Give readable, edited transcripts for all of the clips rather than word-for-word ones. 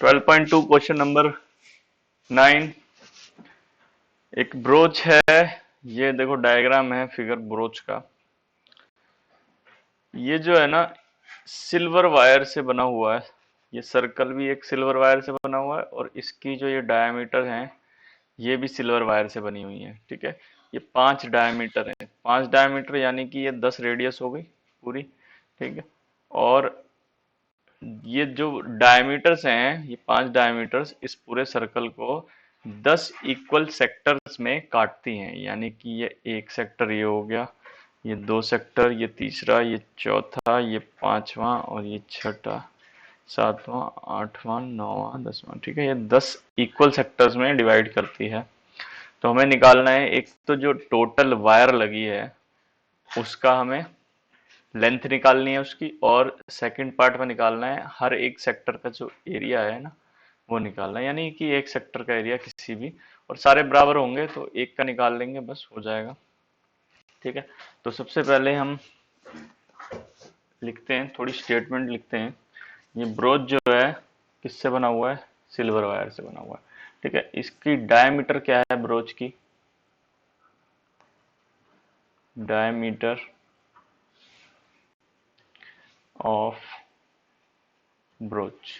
12.2 question number 9। एक broach है। ये देखो डायग्राम है फिगर ब्रोच का। ये जो है ना सिल्वर वायर से बना हुआ है। ये सर्कल भी एक सिल्वर वायर से बना हुआ है और इसकी जो ये डायमीटर है ये भी सिल्वर वायर से बनी हुई है। ठीक है, ये 5 डायमीटर है। 5 डायमीटर यानी कि ये 10 रेडियस हो गई पूरी। ठीक है, और ये जो डायमीटर्स हैं ये 5 डायमीटर्स इस पूरे सर्कल को 10 इक्वल सेक्टर्स में काटती हैं। यानी कि ये एक सेक्टर ये हो गया, ये 2 सेक्टर, ये तीसरा, ये चौथा, ये पांचवा और ये छठा, सातवां, आठवां, नौवां, दसवां। ठीक है, ये 10 इक्वल सेक्टर्स में डिवाइड करती है। तो हमें निकालना है एक तो जो टोटल वायर लगी है उसका हमें लेंथ निकालनी है उसकी, और सेकंड पार्ट में निकालना है हर एक सेक्टर का जो एरिया है ना वो निकालना है। यानी कि एक सेक्टर का एरिया किसी भी, और सारे बराबर होंगे तो एक का निकाल लेंगे बस हो जाएगा। ठीक है, तो सबसे पहले हम लिखते हैं, थोड़ी स्टेटमेंट लिखते हैं। ये ब्रोच जो है किससे बना हुआ है? सिल्वर वायर से बना हुआ है। ठीक है, इसकी डायमीटर क्या है ब्रोच की? Diameter of broach.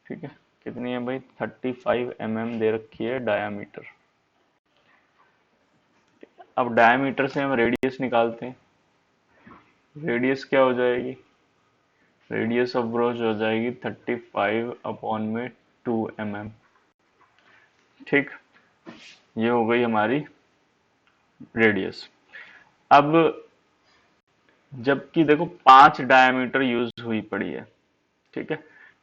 ठीक है, कितनी है भाई? 35 mm दे रखी है डायामीटर। अब डायमीटर से हम रेडियस निकालते हैं। रेडियस क्या हो जाएगी? रेडियस ऑफ ब्रोच हो जाएगी 35 अपॉन में 2 mm। ठीक, ये हो गई हमारी रेडियस। अब जबकि देखो 5 डायमीटर यूज हुई पड़ी है। ठीक है,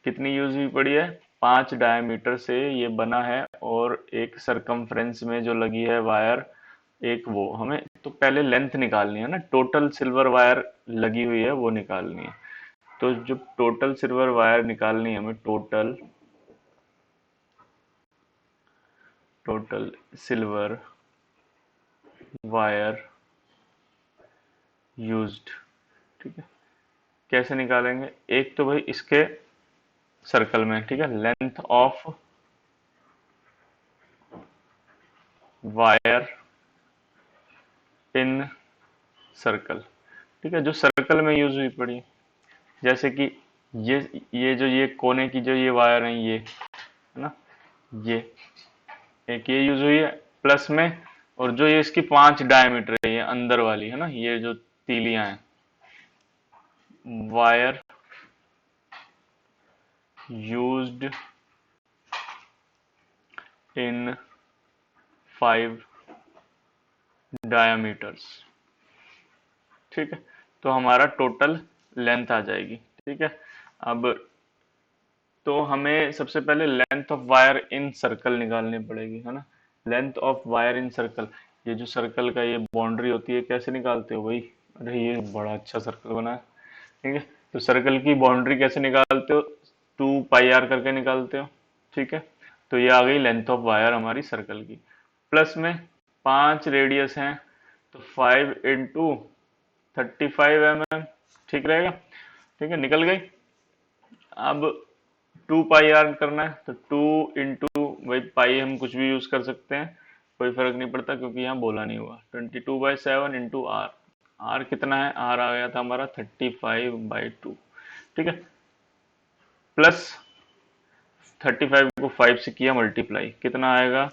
कितनी यूज हुई पड़ी है? 5 डायमीटर से ये बना है, और एक सरकमफ्रेंस में जो लगी है वायर एक, वो हमें तो पहले लेंथ निकालनी है ना। टोटल सिल्वर वायर लगी हुई है वो निकालनी है। तो जो टोटल सिल्वर वायर निकालनी है हमें, टोटल सिल्वर वायर यूज्ड। ठीक है, कैसे निकालेंगे? एक तो भाई इसके सर्कल में, ठीक है, length of wire in circle. ठीक है, जो सर्कल में यूज हुई पड़ी है। जैसे कि ये कोने की जो ये वायर है ये है ना, ये एक ये यूज हुई है प्लस में, और जो ये इसकी 5 डायमीटर है ये अंदर वाली है ना, ये जो तीलियां हैं, वायर यूज्ड इन 5 डायमीटर्स। ठीक है, तो हमारा टोटल लेंथ आ जाएगी। ठीक है, अब तो हमें सबसे पहले length of wire in circle निकालनी पड़ेगी, है ना। Length of wire in circle, ये जो सर्कल का ये बाउंड्री होती है कैसे निकालते हो भाई? अरे ये बड़ा अच्छा सर्कल बना है। ठीक है, तो सर्कल की बाउंड्री कैसे निकालते हो? 2 पाई r करके निकालते हो। ठीक है, तो ये आ गई लेंथ ऑफ वायर हमारी सर्कल की। प्लस में 5 रेडियस हैं, तो 5 इंटू 35 mm। ठीक रहेगा। ठीक है, निकल गई। अब 2 पाई r करना है, तो 2 इंटू भाई पाई हम कुछ भी यूज कर सकते हैं, कोई फर्क नहीं पड़ता क्योंकि यहाँ बोला नहीं हुआ। 22/7 इंटू आर। आर कितना है? आर आ गया था हमारा 35/2। ठीक है, प्लस 35 को 5 से किया मल्टीप्लाई, कितना आएगा?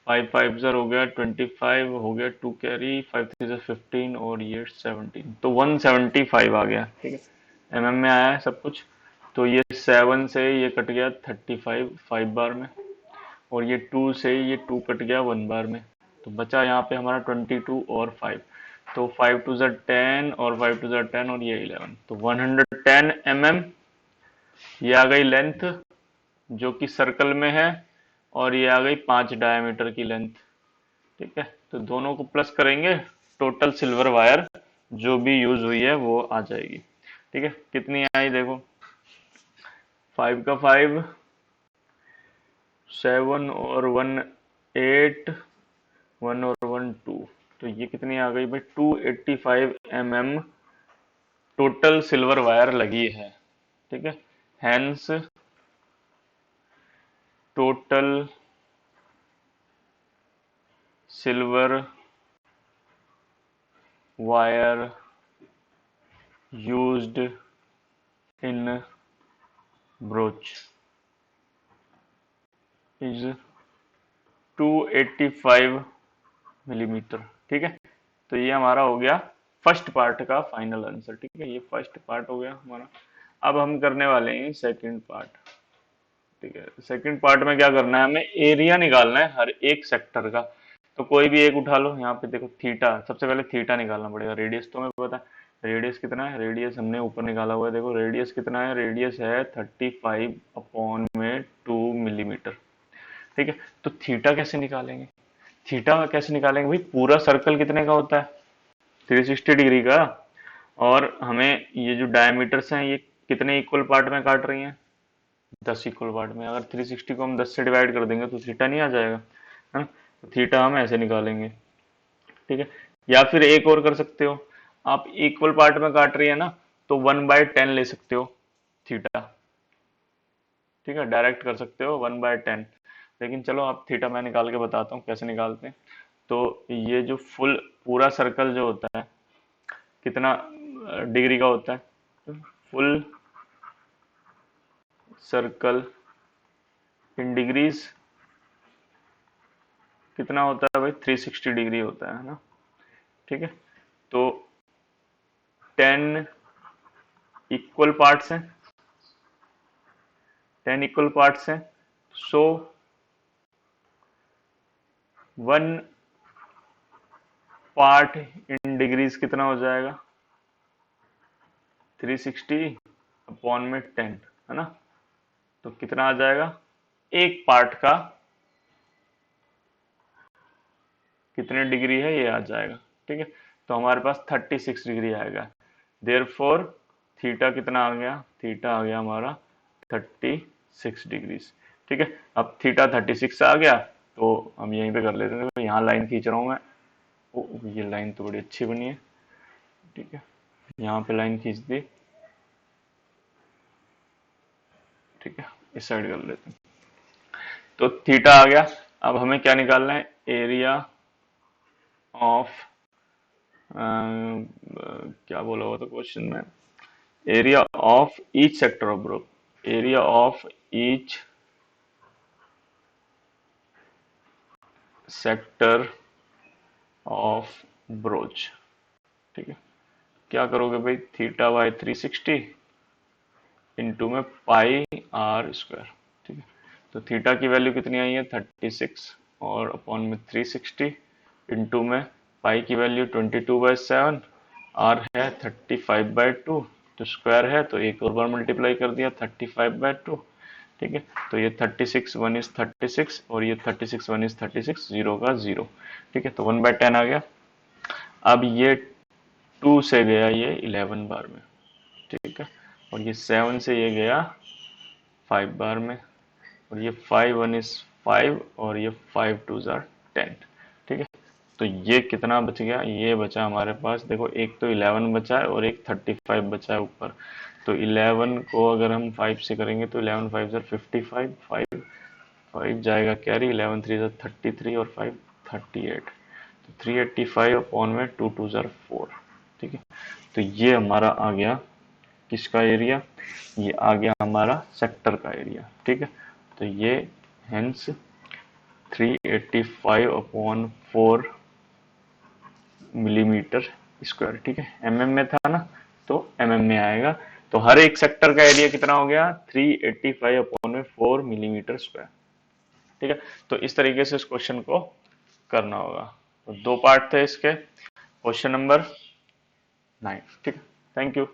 5 5 ज़र हो गया 25, हो गया 2 कैरी, 5 3 ज़र 15 और ये 17, तो 175 आ गया। ठीक है, mm में आया है सब कुछ। तो ये 7 से ये कट गया 35 5 बार में, और ये 2 से ये 2 कट गया 1 बार में, तो बचा यहाँ पे हमारा 22 और 5। तो 5 2 ज़र 10 और 5 2 ज़र 10 और ये 11, तो 110 mm ये आ गई लेंथ जो कि सर्कल में है, और ये आ गई 5 डायमीटर की लेंथ। ठीक है, तो दोनों को प्लस करेंगे, टोटल सिल्वर वायर जो भी यूज हुई है वो आ जाएगी। ठीक है, कितनी आई देखो, 5 का 5, 7 और 1 8, 1 और 1 2, तो ये कितनी आ गई भाई? 285 mm टोटल सिल्वर वायर लगी है। ठीक है, hence total silver wire used in brooch is 285 millimetre. ठीक है, तो ये हमारा हो गया फर्स्ट पार्ट का फाइनल आंसर। ठीक है, ये फर्स्ट पार्ट हो गया हमारा। अब हम करने वाले हैं सेकंड पार्ट। ठीक है, सेकंड पार्ट में क्या करना है, हमें एरिया निकालना है हर एक सेक्टर का। तो कोई भी एक उठा लो, यहाँ पे देखो थीटा, सबसे पहले थीटा निकालना पड़ेगा। रेडियस तो हमें पता है, रेडियस कितना है, रेडियस हमने ऊपर निकाला हुआ है। देखो रेडियस कितना है, रेडियस है 35 अपॉन में 2 मिलीमीटर। ठीक है, तो थीटा कैसे निकालेंगे, थीटा कैसे निकालेंगे भाई, पूरा सर्कल कितने का होता है, 360 डिग्री का। और हमें ये जो डायमीटर्स हैं ये कितने इक्वल पार्ट में काट रही हैं, 10 इक्वल पार्ट में। अगर 360 को हम 10 से डिवाइड कर देंगे तो थीटा नहीं आ जाएगा, है ना। तो थीटा हम ऐसे निकालेंगे। ठीक है, या फिर एक और कर सकते हो, आप इक्वल पार्ट में काट रही है ना, तो 1/10 ले सकते हो थीटा। ठीक है, डायरेक्ट कर सकते हो 1/10। लेकिन चलो आप थीटा मैं निकाल के बताता हूँ कैसे निकालते हैं। तो ये जो फुल पूरा सर्कल जो होता है कितना डिग्री का होता है, फुल सर्कल इन डिग्रीज कितना होता है भाई, 360 डिग्री होता है ना। ठीक है, तो 10 इक्वल पार्ट्स हैं, 10 इक्वल पार्ट्स हैं, सो 1 पार्ट इन डिग्रीज कितना हो जाएगा, 360 अपॉन में 10, है ना। तो कितना आ जाएगा, एक पार्ट का कितने डिग्री है ये आ जाएगा। ठीक है, तो हमारे पास 36 डिग्री आएगा। देयरफॉर थीटा कितना आ गया, थीटा आ गया हमारा 36 डिग्रीज। ठीक है, अब थीटा 36 आ गया तो हम यहीं पे कर लेते हैं। तो यहाँ लाइन खींच रहा हूँ मैं, ओ ये लाइन तो बड़ी अच्छी बनी है। ठीक है, यहाँ पे लाइन खींच दी। ठीक है, इस साइड कर लेते हैं। तो थीटा आ गया। अब हमें क्या निकालना है, एरिया ऑफ क्या बोला हुआ था क्वेश्चन में, area of each sector of group, area of each sector of broach. ठीक है, क्या करोगे भाई, थीटा बाई 360 इंटू में पाई आर स्क्वायर। ठीक है, तो थीटा की वैल्यू कितनी आई है 36 और अपॉन में 360 इंटू में पाई की वैल्यू 22/7, आर है 35/2, तो स्क्वायर है तो एक और बार मल्टीप्लाई कर दिया 35/2। ठीक है, तो ये 36 1 इज 36 और ये 36 1 इज 36, 0 का 0। ठीक है, तो 1/10 आ गया। अब ये 2 से गया ये 11 बार में। ठीक है, और ये 7 से ये गया 5 बार में, और ये 5 1 इज 5 और ये 5 2 जार 10। ठीक है, तो ये कितना बच गया, ये बचा हमारे पास, देखो एक तो 11 बचा है और एक 35 बचा है ऊपर। तो 11 को अगर हम 5 से करेंगे तो 11 5 जार 55, 5 जाएगा कैरी, 11 3 जार 33 और 5 38, तो 385 अपॉन में 2 2 जार 4। ठीक है, तो ये हमारा आ गया किसका एरिया, ये आ गया हमारा सेक्टर का एरिया। ठीक है, तो ये हेंस 385 अपॉन 4 मिलीमीटर स्क्वायर। ठीक है, एमएम में था ना, तो एमएम में आएगा। तो हर एक सेक्टर का एरिया कितना हो गया, 385 अपॉन में 4 मिलीमीटर स्क्वायर। ठीक है, तो इस तरीके से इस क्वेश्चन को करना होगा। तो दो पार्ट थे इसके, क्वेश्चन नंबर 9। ठीक है, थैंक यू।